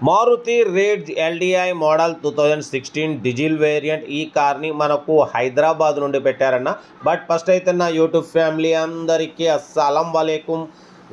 Maruti Ritz LDI model 2016 diesel variant. ఈ కార్ని మనకు హైదరాబాద్ నుండి పెట్టారన్న. బట్ ఫస్ట్ అయితే నా యూట్యూబ్ ఫ్యామిలీ అందరికీ అస్సలం వాలేకుమ్,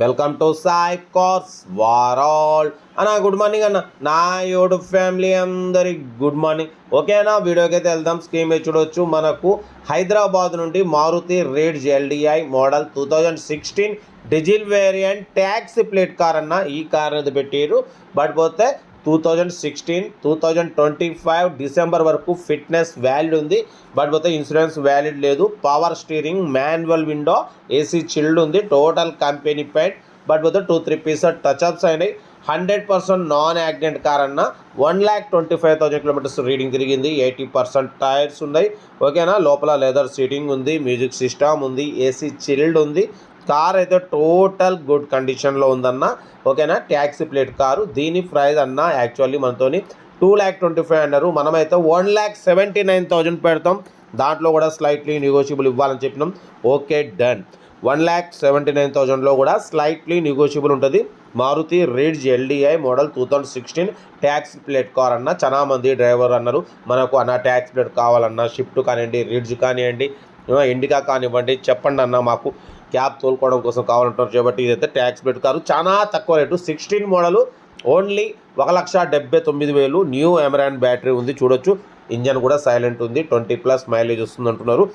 welcome to Sai cars world అన్న. గుడ్ మార్నింగ్ అన్న, నా యూట్యూబ్ ఫ్యామిలీ అందరికి గుడ్ మార్నింగ్. ఓకేనా, వీడియోకి అయితే వెళ్దాం. స్క్రీన్ మీద చూడవచ్చు, మనకు హైదరాబాద్ నుండి Maruti Ritz LDI model 2016 diesel variant taxi plate car అన్న. ఈ కార్ అనేది పెట్టారు. బట్ పోతే 2025 డిసెంబర్ వరకు ఫిట్నెస్ వ్యాలిడ్ ఉంది. బట్ పోతే ఇన్సూరెన్స్ వ్యాలిడ్ లేదు. Power steering, manual window, AC chilled ఉంది. Total company paint. బట్ పోతే 2-3 పీసెస్ టచ్అప్స్ అయినాయి. 100% నాన్ యాక్సిడెంట్ కార్ అన్న. 1,25,000 కిలోమీటర్స్ రీడింగ్ తిరిగింది. 80% టైర్స్ ఉన్నాయి. ఓకేనా, లోపల లెదర్ సీటింగ్ ఉంది, మ్యూజిక్ సిస్టమ్ ఉంది, ఏసీ చిల్డ్ ఉంది. కార్ అయితే టోటల్ గుడ్ కండిషన్లో ఉందన్న. ఓకేనా, ట్యాక్సీ ప్లేట్ కారు. దీని ప్రైస్ అన్న యాక్చువల్లీ మనతోని 2,25,000 అన్నారు. మనమైతే 1,79,000 పెడతాం. దాంట్లో కూడా స్లైట్లీ నెగోషియబుల్ ఇవ్వాలని చెప్పినాం. Okay, done. 1,79,000లో కూడా స్లైట్లీ నెగోషియబుల్ ఉంటుంది. Maruti Ritz LDI model 2016 taxi plate car అన్న. చాలా మంది డ్రైవర్ అన్నారు మనకు అన్న ట్యాక్సీ ప్లేట్ కావాలన్నా, షిఫ్ట్ కానివ్వండి, రిడ్జ్ కానివ్వండి, ఇండికా కానివ్వండి, చెప్పండి అన్న, మాకు క్యాబ్ తోలుకోవడం కోసం కావాలంటారు. కాబట్టి ఇదైతే ట్యాక్సీ ప్లేట్ కారు. చాలా తక్కువ rate. 16 model, only 1,79,000. New Amaron battery ఉంది, చూడొచ్చు. ఇంజన్ కూడా సైలెంట్ ఉంది. 20+ మైలేజ్ వస్తుంది అంటున్నారు.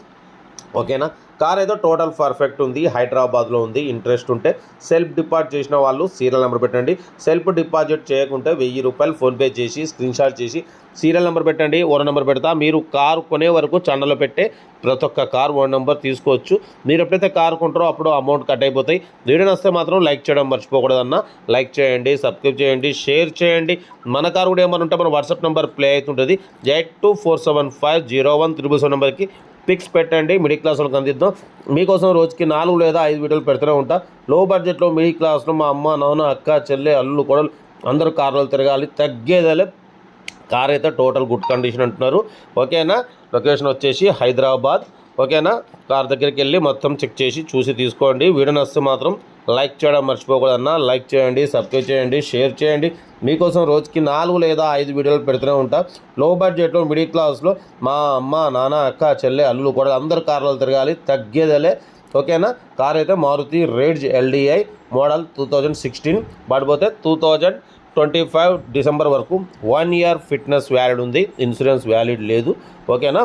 ఓకేనా, కార్ ఏదో టోటల్ పర్ఫెక్ట్ ఉంది. హైదరాబాద్లో ఉంది. ఇంట్రెస్ట్ ఉంటే సెల్ఫ్ డిపాజిట్ చేసిన వాళ్ళు సీరియల్ నెంబర్ పెట్టండి. సెల్ఫ్ డిపాజిట్ చేయకుంటే 1,000 రూపాయలు ఫోన్పే చేసి స్క్రీన్ షాట్ చేసి సీరియల్ నెంబర్ పెట్టండి. ఓన్ నెంబర్ పెడతా. మీరు కారు కొనే వరకు ఛానల్లో పెట్టే ప్రతి ఒక్క కార్ ఓన్ నెంబర్ తీసుకోవచ్చు. మీరు ఎప్పుడైతే కారు కొంటారో అప్పుడు అమౌంట్ కట్ అయిపోతాయి. వీడియో నచ్చితే మాత్రం లైక్ చేయడం మర్చిపోకూడదన్న. లైక్ చేయండి, సబ్స్క్రైబ్ చేయండి, షేర్ చేయండి. మన కారు కూడా ఏమన్నా ఉంటే మన వాట్సాప్ నెంబర్ ప్లే అవుతుంటుంది. 8247501377 నెంబర్కి పిక్స్ పెట్టండి. మిడిల్ క్లాస్ వాళ్ళకి అందిద్దాం. మీకోసం రోజుకి 4 లేదా 5 వీడియోలు పెడుతూనే ఉంటా. లో బడ్జెట్లో మిడిల్ క్లాస్లో మా అమ్మ, నాన్న, అక్క, చెల్లె, అల్లు, కొడలు అందరూ కార్లో తిరగాలి, తగ్గేదేలే. కార్ అయితే టోటల్ గుడ్ కండిషన్ అంటున్నారు. ఓకేనా, లొకేషన్ వచ్చేసి హైదరాబాద్. ఓకేనా, కార్ దగ్గరికి వెళ్ళి మొత్తం చెక్ చేసి చూసి తీసుకోండి. వీడియో నచ్చితే మాత్రం లైక్ చేయడం మర్చిపోకూడదన్న. లైక్ చేయండి, సబ్స్క్రైబ్ చేయండి, షేర్ చేయండి. మీకోసం రోజుకి 4 లేదా 5 వీడియోలు పెడుతూనే ఉంటా. లో బడ్జెట్లో మిడిల్ క్లాస్లో మా అమ్మ, నాన్న, అక్క, చెల్లె, అల్లు కూడా అందరు కార్లో తిరగాలి, తగ్గేదలే. ఓకేనా, కార్ అయితే మారుతి రేడ్జ్ ఎల్డిఐ మోడల్ 2016. పడిపోతే 2025 డిసెంబర్ వరకు 1 ఇయర్ ఫిట్నెస్ వ్యాలిడ్ ఉంది. ఇన్సూరెన్స్ వ్యాలిడ్ లేదు. ఓకేనా,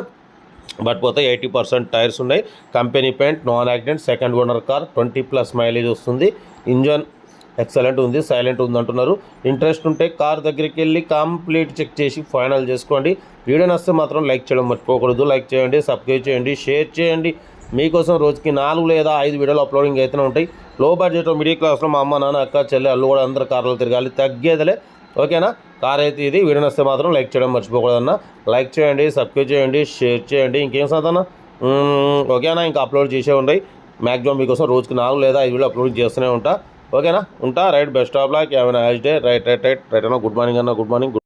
బట్ పోతే 80% టైర్స్ ఉన్నాయి. Company paint, non accident, second owner car, 20+ mileage వస్తుంది. ఇంజన్ ఎక్సలెంట్ ఉంది, సైలెంట్ ఉంది అంటున్నారు. ఇంట్రెస్ట్ ఉంటే కార్ దగ్గరికి వెళ్ళి కంప్లీట్ చెక్ చేసి ఫైనల్ చేసుకోండి. వీడియో నచ్చితే మాత్రం లైక్ చేయడం మర్చిపోకూడదు. లైక్ చేయండి, సబ్స్క్రైబ్ చేయండి, షేర్ చేయండి. మీకోసం రోజుకి 4 లేదా 5 వీడియోలు అప్లోడింగ్ అయితేనే ఉంటాయి. లో బడ్జెట్లో మిడిల్ క్లాస్లో మా అమ్మ, నాన్న, అక్క, చెల్లె, అల్లు కూడా అందరు కార్లో తిరగాలి, తగ్గేదలే. ఓకేనా, కార్ అయితే ఇది. వీడియో నచ్చితే మాత్రం లైక్ చేయడం మర్చిపోకూడదన్న. లైక్ చేయండి, సబ్స్క్రైబ్ చేయండి, షేర్ చేయండి. ఇంకేం సాధన. ఓకేనా, ఇంకా అప్లోడ్ చేసే ఉన్నాయి. మ్యాక్సిమం మీకోసం రోజుకి 4 లేదా 5 వీడియో అప్లోడ్ చేస్తూనే ఉంటా. ఓకేనా, ఉంటా. Right, best of luck, have a nice day. Right అన్న. గుడ్ మార్నింగ్ అన్న, గుడ్ మార్నింగ్.